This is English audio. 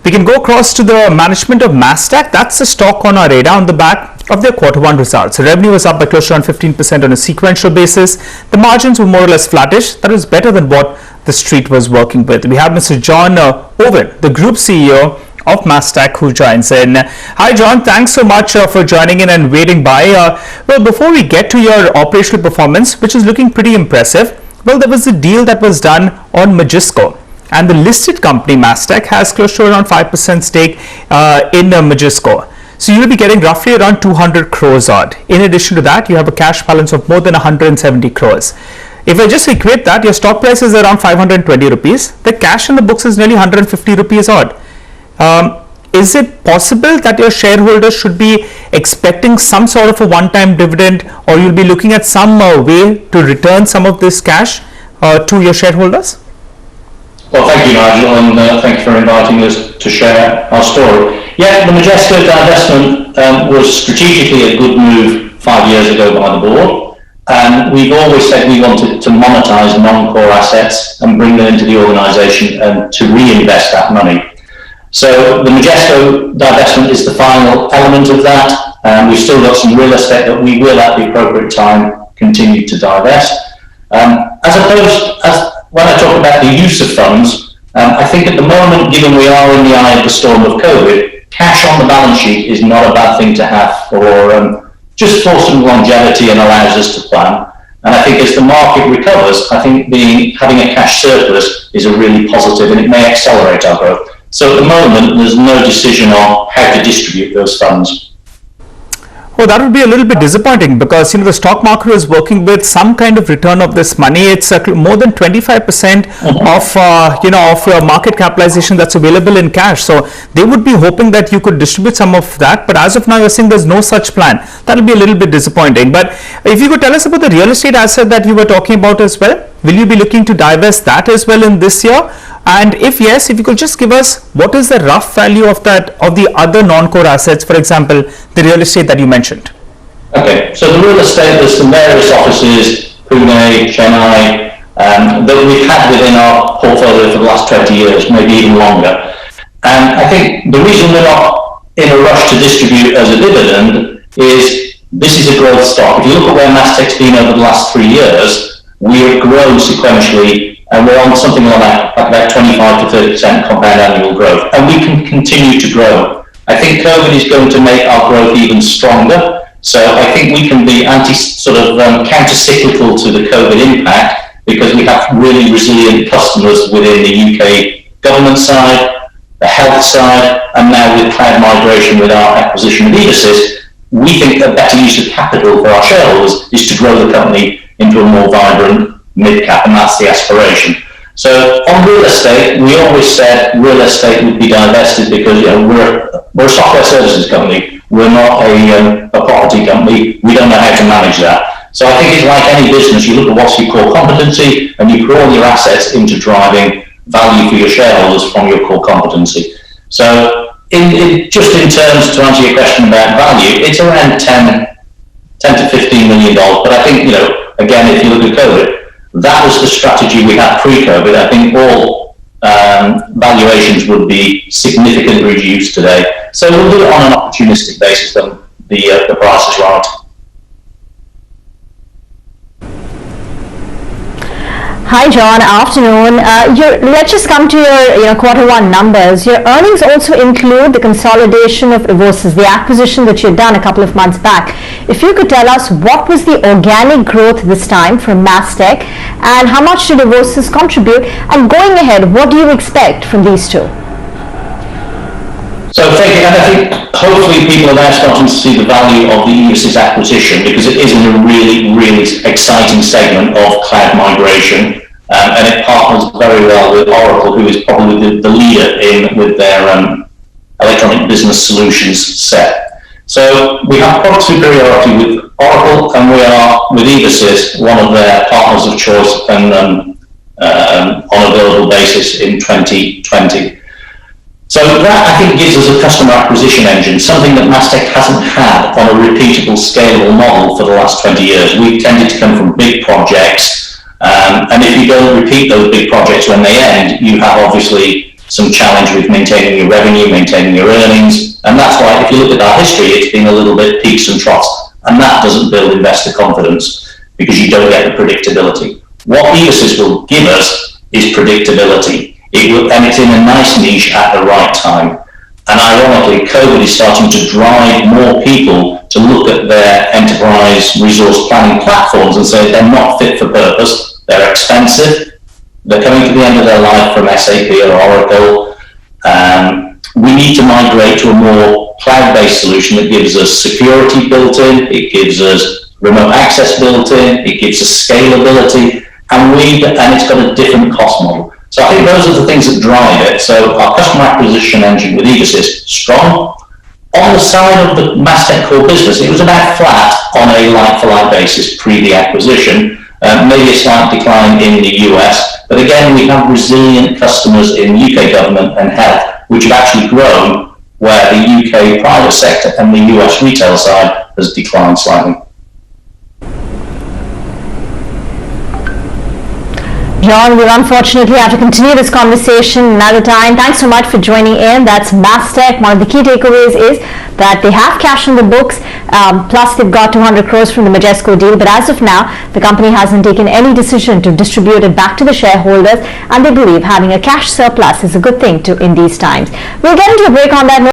We can go across to the management of Mastek. That's the stock on our radar on the back of their quarter 1 results. The revenue was up by close to around 15% on a sequential basis. The margins were more or less flattish. That was better than what the street was working with. We have Mr. John Owen, the group CEO of Mastek, who joins in. Hi John, thanks so much for joining in and waiting by. Well, before we get to your operational performance, which is looking pretty impressive, well, there was a deal that was done on Magisco, and the listed company Mastek has close to around 5% stake in Magisco. So you'll be getting roughly around 200 crores odd. In addition to that, you have a cash balance of more than 170 crores. If I just equate that, your stock price is around 520 rupees. The cash in the books is nearly 150 rupees odd. Is it possible that your shareholders should be expecting some sort of a one-time dividend, or you'll be looking at some way to return some of this cash to your shareholders? Well, thank you, Nigel, and thank you for inviting us to share our story. Yeah, the Majesco divestment was strategically a good move 5 years ago by the board, and we've always said we wanted to monetize non-core assets and bring them into the organisation and to reinvest that money. So the Majesco divestment is the final element of that, and we've still got some real estate that we will at the appropriate time continue to divest. When I talk about the use of funds, I think at the moment, given we are in the eye of the storm of COVID, cash on the balance sheet is not a bad thing to have for just for some longevity and allows us to plan. And I think as the market recovers, I think having a cash surplus is a really positive, and it may accelerate our growth. So at the moment, there's no decision on how to distribute those funds. Well, that would be a little bit disappointing, because the stock market is working with some kind of return of this money. It's more than 25% of your market capitalization that's available in cash. So they would be hoping that you could distribute some of that. But as of now, you're saying there's no such plan. That'll be a little bit disappointing. But if you could tell us about the real estate asset that you were talking about as well, will you be looking to divest that as well in this year? And if yes, if you could just give us what is the rough value of the other non-core assets, for example, the real estate that you mentioned. Okay, so the real estate, there's some various offices, Pune, Chennai, that we've had within our portfolio for the last 20 years, maybe even longer. And I think the reason we're not in a rush to distribute as a dividend is this is a growth stock. If you look at where Mastek's been over the last 3 years, we have grown sequentially, and we're on something like about 25 to 30% compound annual growth, and we can continue to grow. I think COVID is going to make our growth even stronger, so I think we can be counter-cyclical to the COVID impact, because we have really resilient customers within the UK government side, the health side, and now with cloud migration with our acquisition of Evasys, we think a better use of capital for our shareholders is to grow the company into a more vibrant mid-cap, and that's the aspiration. So on real estate, we always said real estate would be divested because we're a software services company. We're not a property company. We don't know how to manage that. So I think it's like any business. You look at what's your core competency, and you put all your assets into driving value for your shareholders from your core competency. So just in terms, to answer your question about value, it's around 10 to $15 million. But I think, again, if you look at COVID, that was the strategy we had pre-COVID. I think all valuations would be significantly reduced today. So we'll do it on an opportunistic basis when the price is right. Hi John, afternoon. Let's just come to your quarter 1 numbers. Your earnings also include the consolidation of Evasys, the acquisition that you had done a couple of months back. If you could tell us what was the organic growth this time from Mastek, and how much did Evasys contribute, and going ahead, what do you expect from these two? So thank you, and I think hopefully people are now starting to see the value of the Evasys acquisition, because it is in a really, really exciting segment of cloud migration, and it partners very well with Oracle, who is probably the leader with their electronic business solutions set. So we have product superiority with Oracle, and we are with Evasys, one of their partners of choice, and on a global basis in 2020. So that, I think, gives us a customer acquisition engine, something that Mastek hasn't had on a repeatable, scalable model for the last 20 years. We've tended to come from big projects, and if you don't repeat those big projects when they end, you have obviously some challenge with maintaining your revenue, maintaining your earnings, and that's why if you look at our history, it's been a little bit peaks and troughs, and that doesn't build investor confidence because you don't get the predictability. What Evosys will give us is predictability. And it's in a nice niche at the right time. And ironically, COVID is starting to drive more people to look at their enterprise resource planning platforms and say they're not fit for purpose, they're expensive, they're coming to the end of their life from SAP or Oracle. We need to migrate to a more cloud-based solution that gives us security built in, it gives us remote access built in, it gives us scalability, and it's got a different cost model. So I think those are the things that drive it. So our customer acquisition engine with Evosys, strong. On the side of the Mastek core business, it was about flat on a like-for-like basis pre the acquisition, maybe a slight decline in the US. But again, we have resilient customers in UK government and health, which have actually grown, where the UK private sector and the US retail side has declined slightly. John, we'll unfortunately have to continue this conversation another time. Thanks so much for joining in. That's Mastek. One of the key takeaways is that they have cash on the books, plus they've got 200 crores from the Majesco deal. But as of now, the company hasn't taken any decision to distribute it back to the shareholders, and they believe having a cash surplus is a good thing in these times. We'll get into a break on that note.